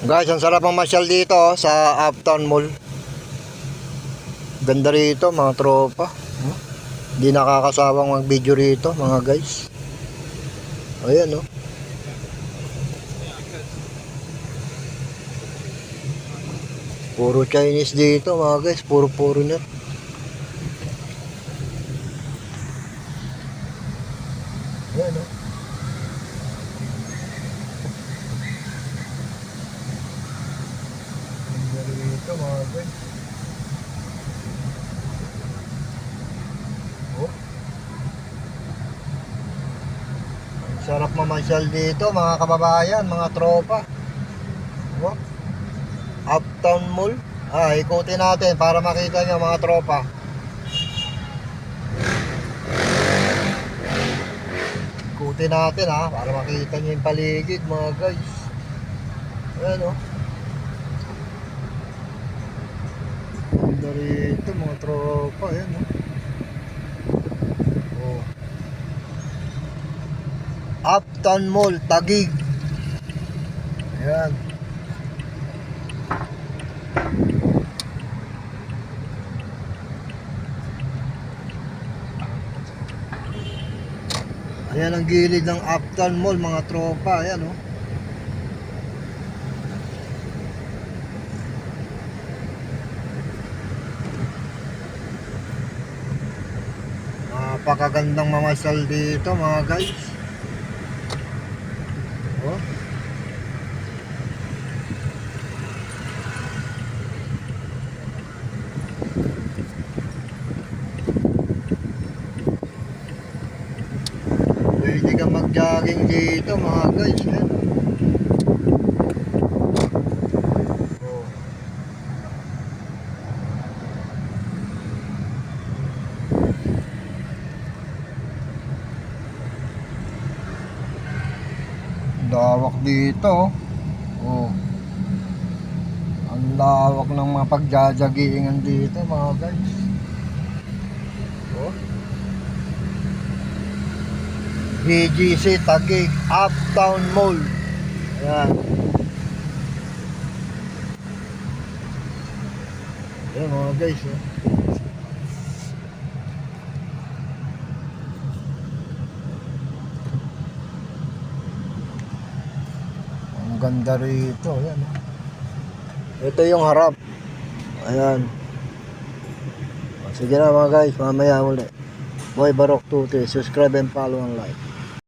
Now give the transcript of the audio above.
Guys, ang sarap ang masyal dito sa Uptown Mall. Ganda rito mga tropa. Hindi nakakasawang mag-video rito mga guys. Ayan oh. Puro Chinese dito mga guys. Puro foreigner. Ayan oh. Ganda rito mga guys. Oh. Ang sarap mamasyal dito mga kababayan, mga tropa. Oh. Uptown Mall. Ikutin natin para makita nyo mga tropa. Ikutin natin para makita nyo yung paligid mga guys. Ayan oh. Ganda rito mga tropa. Ayan oh. Oh. Uptown Mall, Taguig. Ayan. Ayan ang gilid ng Uptown Mall mga tropa. Ayan oh. Napakagandang mamasyal dito mga guys. Oh. Pwede ka mag-jogging dito mga guys. Ayan. Oh. Lawak dito. Oh. Ang lawak ng mga pagjajagingan dito mga guys. Oh. BGC Taguig Uptown Mall. Ayan. Ayan mga guys oh. Ang ganda rito. Ayan oh. Ito yung harap. Ayan. Sige na mga guys, mamaya ulit. Boy Barok 2T, subscribe and follow and like.